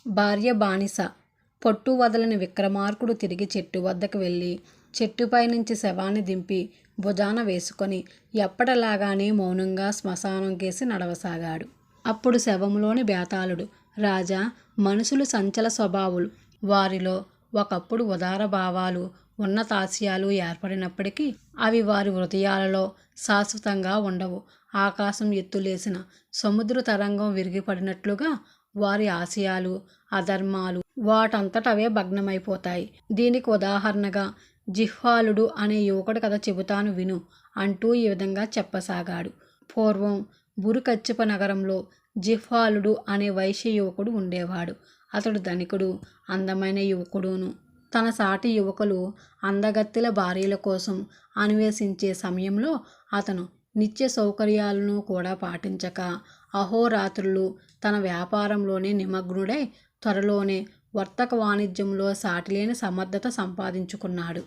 భార్య బానిస. పొట్టు వదలని విక్రమార్కుడు తిరిగి చెట్టు వద్దకు వెళ్ళి చెట్టుపై నుంచి శవాన్ని దింపి భుజాన వేసుకొని ఎప్పటిలాగానే మౌనంగా శ్మశానం కేసి నడవసాగాడు. అప్పుడు శవంలోని బేతాళుడు, రాజా, మనుషులు సంచల స్వభావులు. వారిలో ఒకప్పుడు ఉదార భావాలు, ఉన్నతాశయాలు ఏర్పడినప్పటికీ అవి వారి హృదయాలలో శాశ్వతంగా ఉండవు. ఆకాశం ఎత్తులేసిన సముద్ర తరంగం విరిగిపడినట్లుగా వారి ఆశయాలు, అధర్మాలు వాటంతటవే భగ్నమైపోతాయి. దీనికి ఉదాహరణగా జిహ్వాలుడు అనే యువకుడి కథ చెబుతాను విను అంటూ ఈ విధంగా చెప్పసాగాడు. పూర్వం బురుకచ్చిప నగరంలో జిహ్వాలుడు అనే వైశ్య యువకుడు ఉండేవాడు. అతడు ధనికుడు, అందమైన యువకుడును. తన సాటి యువకులు అందగత్తెల భార్యల కోసం అన్వేషించే సమయంలో అతను నిత్య సౌకర్యాలను కూడా పాటించక అహోరాత్రులు తన వ్యాపారంలోనే నిమగ్నుడై త్వరలోనే వర్తక వాణిజ్యంలో సాటిలేని సమర్థత సంపాదించుకున్నాడు.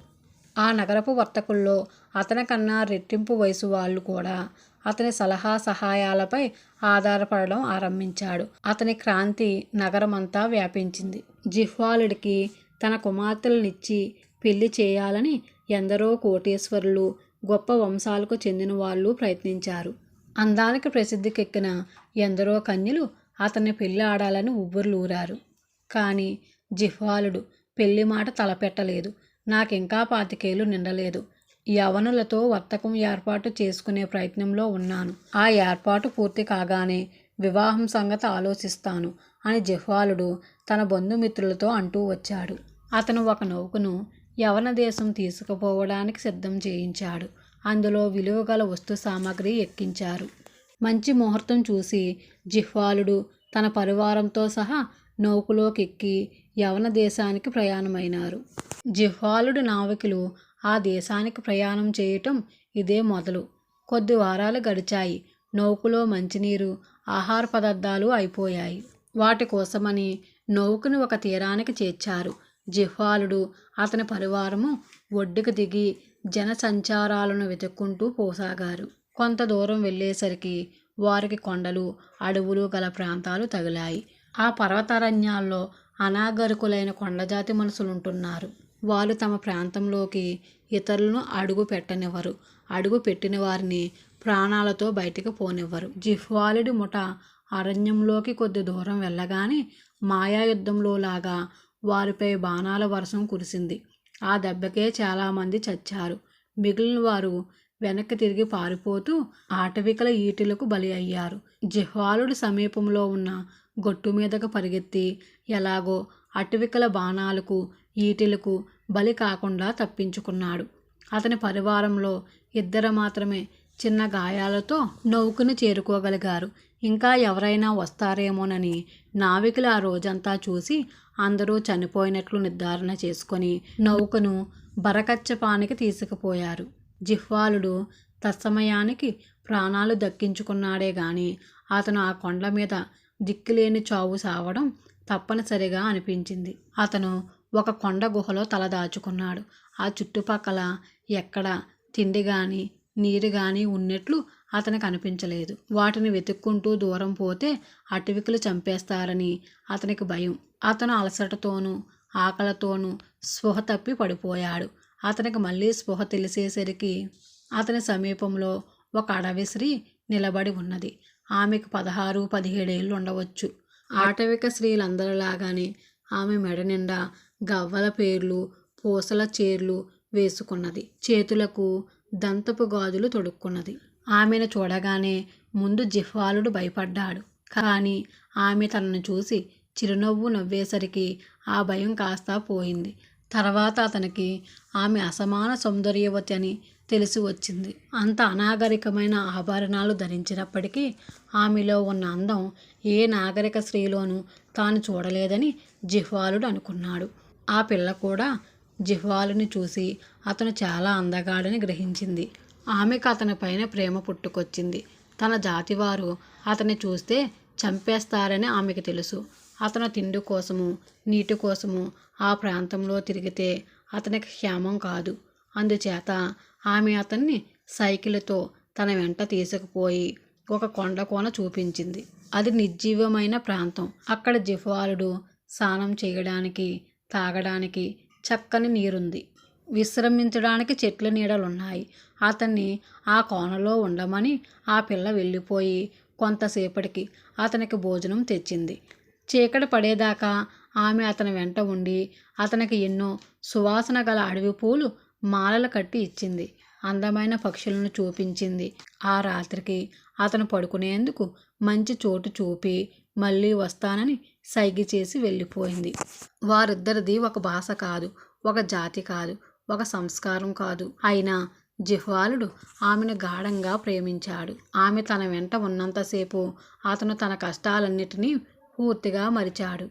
ఆ నగరపు వర్తకుల్లో అతనికన్నా రెట్టింపు వయసు వాళ్ళు కూడా అతని సలహా సహాయాలపై ఆధారపడడం ఆరంభించాడు. అతని క్రాంతి నగరమంతా వ్యాపించింది. జిహ్వాలుడికి తన కుమార్తెలనిచ్చి పెళ్లి చేయాలని ఎందరో కోటీశ్వరులు, గొప్ప వంశాలకు చెందిన వాళ్ళు ప్రయత్నించారు. అందానికి ప్రసిద్ధికెక్కిన ఎందరో కన్యలు అతన్ని పెళ్లి ఆడాలని ఉవ్వుర్లూరారు. కానీ జిహ్వాలుడు పెళ్లి మాట తలపెట్టలేదు. నాకింకా 25 ఏళ్ళు నిండలేదు. యవనులతో వర్తకం ఏర్పాటు చేసుకునే ప్రయత్నంలో ఉన్నాను. ఆ ఏర్పాటు పూర్తి కాగానే వివాహం సంగతి ఆలోచిస్తాను అని జిహ్వాలుడు తన బంధుమిత్రులతో అంటూ వచ్చాడు. అతను ఒక నౌకను యవన దేశం తీసుకుపోవడానికి సిద్ధం చేయించాడు. అందులో విలువగల వస్తు సామాగ్రి ఎక్కించారు. మంచి ముహూర్తం చూసి జిహ్వాలుడు తన పరివారంతో సహా నౌకలోకెక్కి యవన దేశానికి ప్రయాణమైనారు. జిహ్వాలుడు నావికులు ఆ దేశానికి ప్రయాణం చేయటం ఇదే మొదలు. కొద్ది వారాలు గడిచాయి. నౌకలో మంచినీరు, ఆహార పదార్థాలు అయిపోయాయి. వాటి కోసమని నౌకను ఒక తీరానికి చేర్చారు. జిహ్వాలుడు అతని పరివారము ఒడ్డుకు దిగి జనసంచారాలను వెతుక్కుంటూ పోసాగారు. కొంత దూరం వెళ్ళేసరికి వారికి కొండలు, అడవులు గల ప్రాంతాలు తగిలాయి. ఆ పర్వతారణ్యాల్లో అనాగరికులైన కొండజాతి మనుషులుంటున్నారు. వాళ్ళు తమ ప్రాంతంలోకి ఇతరులను అడుగు పెట్టనివ్వరు. అడుగు పెట్టిన వారిని ప్రాణాలతో బయటికి పోనివ్వరు. జిహ్వాలుడి ముఠ అరణ్యంలోకి కొద్ది దూరం వెళ్ళగానే మాయాయుద్ధంలో లాగా వారిపై బాణాల వర్షం కురిసింది. ఆ దెబ్బకే చాలామంది చచ్చారు. మిగిలిన వారు వెనక్కి తిరిగి పారిపోతూ ఆటవికల ఈటెలకు బలి అయ్యారు. జిహ్వాలుడి సమీపంలో ఉన్న గొట్టు మీదకు పరిగెత్తి ఎలాగో అటవికల బాణాలకు, ఈటెలకు బలి కాకుండా తప్పించుకున్నాడు. అతని పరివారంలో 2 మాత్రమే చిన్న గాయాలతో నౌకను చేరుకోగలిగారు. ఇంకా ఎవరైనా వస్తారేమోనని నావికులు ఆ రోజంతా చూసి అందరూ చనిపోయినట్లు నిర్ధారణ చేసుకొని నౌకను బరకచ్చపానికి తీసుకుపోయారు. జిహ్వాలుడు తత్సమయానికి ప్రాణాలు దక్కించుకున్నాడే గాని అతను ఆ కొండ మీద దిక్కులేని చావు సావడం తప్పనిసరిగా అనిపించింది. అతను ఒక కొండ గుహలో తలదాచుకున్నాడు. ఆ చుట్టుపక్కల ఎక్కడ తిండి గాని, నీరు గాని ఉన్నట్లు అతనికి అనిపించలేదు. వాటిని వెతుక్కుంటూ దూరం పోతే అటవికులు చంపేస్తారని అతనికి భయం. అతను అలసటతోనూ ఆకలితోనూ స్పృహ తప్పి పడిపోయాడు. అతనికి మళ్ళీ స్పృహ తెలిసేసరికి అతని సమీపంలో ఒక అడవి స్త్రీ నిలబడి ఉన్నది. ఆమెకు 16, 17 ఏళ్ళు ఉండవచ్చు. ఆటవిక స్త్రీలందరిలాగానే ఆమె మెడ నిండా గవ్వల పేర్లు, పూసల చీరలు వేసుకున్నది. చేతులకు దంతపు గాజులు తొడుక్కున్నది. ఆమెను చూడగానే ముందు జిహ్వాలుడు భయపడ్డాడు. కానీ ఆమె తనను చూసి చిరునవ్వు నవ్వేసరికి ఆ భయం కాస్త పోయింది. తర్వాత అతనికి ఆమె అసమాన సౌందర్యవతి అని తెలిసి వచ్చింది. అంత అనాగరికమైన ఆభరణాలు ధరించినప్పటికీ ఆమెలో ఉన్న అందం ఏ నాగరిక స్త్రీలోనూ తాను చూడలేదని జిహ్వాలుడు అనుకున్నాడు. ఆ పిల్ల కూడా జిహ్వాలుని చూసి అతను చాలా అందగాడని గ్రహించింది. ఆమెకు అతని పైన ప్రేమ పుట్టుకొచ్చింది. తన జాతివారు అతన్ని చూస్తే చంపేస్తారని ఆమెకు తెలుసు. అతను తిండి కోసము, నీటి కోసము ఆ ప్రాంతంలో తిరిగితే అతనికి క్షేమం కాదు. అందుచేత ఆమె అతన్ని సైకిలుతో తన వెంట తీసుకుపోయి ఒక కొండ కోన చూపించింది. అది నిర్జీవమైన ప్రాంతం. అక్కడ జిహ్వాలుడు స్నానం చేయడానికి, తాగడానికి చక్కని నీరుంది. విశ్రమించడానికి చెట్ల నీడలున్నాయి. అతన్ని ఆ కోనలో ఉండమని ఆ పిల్ల వెళ్ళిపోయి కొంతసేపటికి అతనికి భోజనం తెచ్చింది. చీకటి పడేదాకా ఆమె అతని వెంట ఉండి అతనికి ఎన్నో సువాసన గల అడవి పూలు మాలలు కట్టి ఇచ్చింది. అందమైన పక్షులను చూపించింది. ఆ రాత్రికి అతను పడుకునేందుకు మంచి చోటు చూపి మళ్ళీ వస్తానని సైగ చేసి వెళ్ళిపోయింది. వారిద్దరిది ఒక భాష కాదు, ఒక జాతి కాదు, ఒక సంస్కారం కాదు. అయినా జిహ్వాలుడు ఆమెను గాఢంగా ప్రేమించాడు. ఆమె తన వెంట ఉన్నంతసేపు అతను తన కష్టాలన్నిటినీ పూర్తిగా మరిచాడు.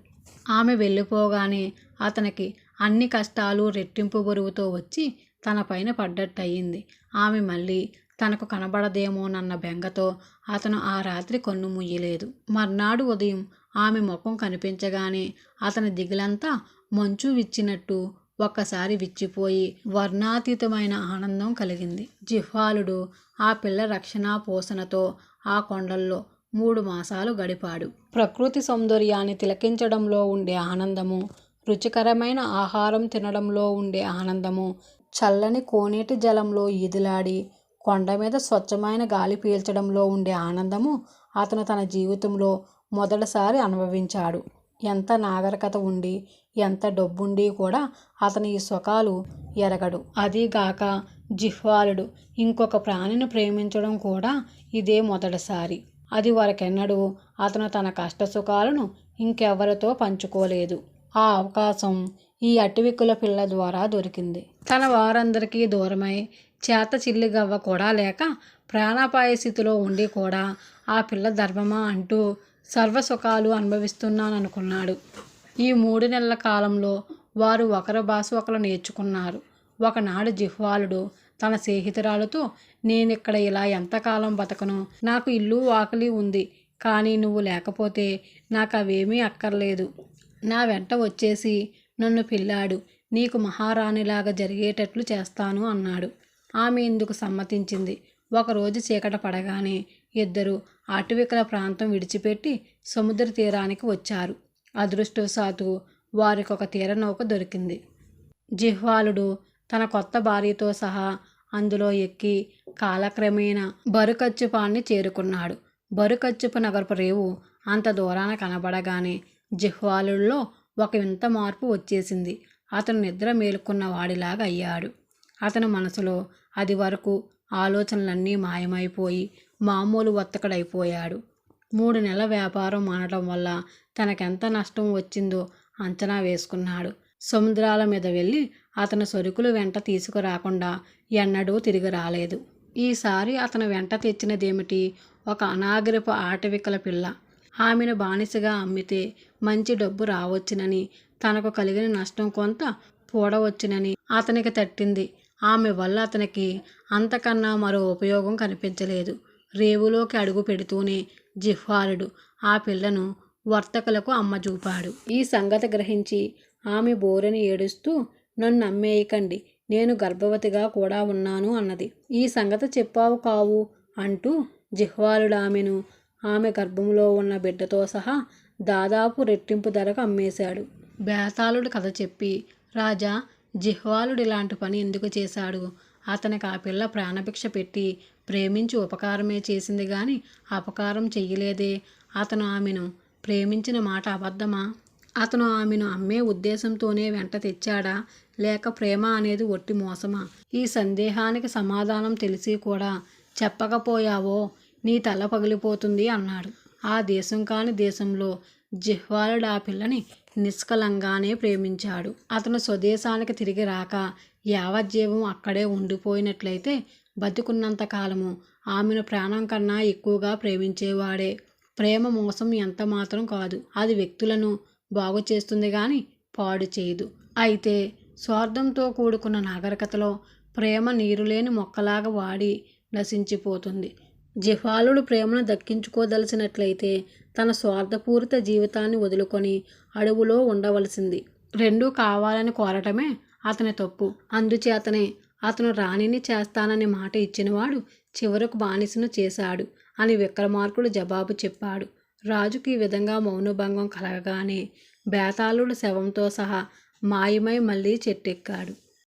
ఆమె వెళ్ళిపోగానే అతనికి అన్ని కష్టాలు రెట్టింపు బరువుతో వచ్చి తన పైన పడ్డట్టయింది. ఆమె మళ్ళీ తనకు కనబడదేమోనన్న బెంగతో అతను ఆ రాత్రి కన్ను ముయ్యలేదు. మర్నాడు ఉదయం ఆమె ముఖం కనిపించగానే అతని దిగులంతా మంచు విచ్చినట్టు ఒక్కసారి విచ్చిపోయి వర్ణాతీతమైన ఆనందం కలిగింది. జిహ్వాలుడు ఆ పిల్ల రక్షణ పోషణతో ఆ కొండల్లో 3 మాసాలు గడిపాడు. ప్రకృతి సౌందర్యాన్ని తిలకించడంలో ఉండే ఆనందము, రుచికరమైన ఆహారం తినడంలో ఉండే ఆనందము, చల్లని కోనేటి జలంలో ఈదులాడి కొండ మీద స్వచ్ఛమైన గాలి పీల్చడంలో ఉండే ఆనందము అతను తన జీవితంలో మొదటిసారి అనుభవించాడు. ఎంత నాగరికత ఉండి, ఎంత డబ్బుండి కూడా అతను ఈ సుఖాలు ఎరగడు. అదీగాక జిహ్వాలుడు ఇంకొక ప్రాణిని ప్రేమించడం కూడా ఇదే మొదటిసారి. అది వరకెన్నడూ అతను తన కష్టసుఖాలను ఇంకెవరితో పంచుకోలేదు. ఆ అవకాశం ఈ అటవికుల పిల్ల ద్వారా దొరికింది. తన వారందరికీ దూరమై చేత చిల్లిగవ్వ కూడా లేక ప్రాణాపాయ స్థితిలో ఉండి కూడా ఆ పిల్ల ధర్మమా అంటూ సర్వసుఖాలు అనుభవిస్తున్నాననుకున్నాడు. ఈ 3 నెలల కాలంలో వారు ఒకరి భాష ఒకరు నేర్చుకున్నారు. ఒకనాడు జిహ్వాలుడు తన స్నేహితురాలతో, నేనిక్కడ ఇలా ఎంతకాలం బతకను? నాకు ఇల్లు వాకిలి ఉంది, కానీ నువ్వు లేకపోతే నాకు అవేమీ అక్కర్లేదు. నా వెంట వచ్చేసి నన్ను పిల్లాడు, నీకు మహారాణిలాగా జరిగేటట్లు చేస్తాను అన్నాడు. ఆమె ఇందుకు సమ్మతించింది. ఒకరోజు చీకట పడగానే ఇద్దరు అటవికల ప్రాంతం విడిచిపెట్టి సముద్ర తీరానికి వచ్చారు. అదృష్టవశాత్తు వారికొక తీరనౌక దొరికింది. జిహ్వాలుడు తన కొత్త భార్యతో సహా అందులో ఎక్కి కాలక్రమేణా బరుకచ్చుపాన్ని చేరుకున్నాడు. బరుకచ్చుపు నగరపు రేవు అంత దూరాన కనబడగానే జిహ్వాలుడిలో ఒక వింత మార్పు వచ్చేసింది. అతను నిద్ర మేలుకున్న వాడిలాగా అయ్యాడు. అతని మనసులో అది వరకు ఆలోచనలన్నీ మాయమైపోయి మామూలు ఒత్తకడైపోయాడు. 3 నెలల వ్యాపారం మానడం వల్ల తనకెంత నష్టం వచ్చిందో అంచనా వేసుకున్నాడు. సముద్రాల మీద వెళ్ళి అతని సరుకులు వెంట తీసుకురాకుండా ఎన్నడూ తిరిగి రాలేదు. ఈసారి అతను వెంట తెచ్చినదేమిటి? ఒక అనాగరిక ఆటవికల పిల్ల. ఆమెను బానిసగా అమ్మితే మంచి డబ్బు రావచ్చునని, తనకు కలిగిన నష్టం కొంత పూడవచ్చునని అతనికి తట్టింది. ఆమె వల్ల అతనికి అంతకన్నా మరో ఉపయోగం కనిపించలేదు. రేవులోకి అడుగు పెడుతూనే జిహ్వాలుడు ఆ పిల్లను వర్తకులకు అమ్మజూపాడు. ఈ సంగతి గ్రహించి ఆమె బోరెని ఏడుస్తూ, నన్ను అమ్మేయకండి, నేను గర్భవతిగా కూడా ఉన్నాను అన్నది. ఈ సంగతి చెప్పావు కావు అంటూ జిహ్వాలుడు ఆమెను ఆమె గర్భంలో ఉన్న బిడ్డతో సహా దాదాపు రెట్టింపు ధరకు అమ్మేశాడు. బేతాళుడు కథ చెప్పి, రాజా, జిహ్వాలుడు ఇలాంటి పని ఎందుకు చేశాడు? అతనికి ఆ పిల్ల ప్రాణభిక్ష పెట్టి ప్రేమించి ఉపకారమే చేసింది గాని అపకారం చెయ్యలేదే. అతను ఆమెను ప్రేమించిన మాట అబద్ధమా? అతను ఆమెను అమ్మే ఉద్దేశంతోనే వెంట తెచ్చాడా, లేక ప్రేమ అనేది ఒట్టి మోసమా? ఈ సందేహానికి సమాధానం తెలిసి కూడా చెప్పకపోయావో నీ తల పగిలిపోతుంది అన్నాడు. ఆ దేశం కాని దేశంలో జిహ్వాలుడు ఆ పిల్లని నిష్కలంగానే ప్రేమించాడు. అతను స్వదేశానికి తిరిగి రాక యావజ్జీవం అక్కడే ఉండిపోయినట్లయితే బతికున్నంత కాలము ఆమెను ప్రాణం కన్నా ఎక్కువగా ప్రేమించేవాడే. ప్రేమ మోసం ఎంత మాత్రం కాదు. అది వ్యక్తులను బాగు చేస్తుంది కానీ పాడు చేయదు. అయితే స్వార్థంతో కూడుకున్న నాగరికతలో ప్రేమ నీరులేని మొక్కలాగా వాడి నశించిపోతుంది. జిహ్వాలుడు ప్రేమను దక్కించుకోదలిచినట్లయితే తన స్వార్థపూరిత జీవితాన్ని వదులుకొని అడవులో ఉండవలసింది. రెండూ కావాలని కోరటమే అతని తప్పు. అందుచేతనే అతను రాణిని చేస్తానని మాట ఇచ్చినవాడు చివరకు బానిసను చేశాడు అని విక్రమార్కుడు జవాబు చెప్పాడు. రాజుకి ఈ విధంగా మౌనభంగం కలగగానే బేతాళుడు శవంతో సహా మాయమై మళ్ళీ చెట్టెక్కాడు.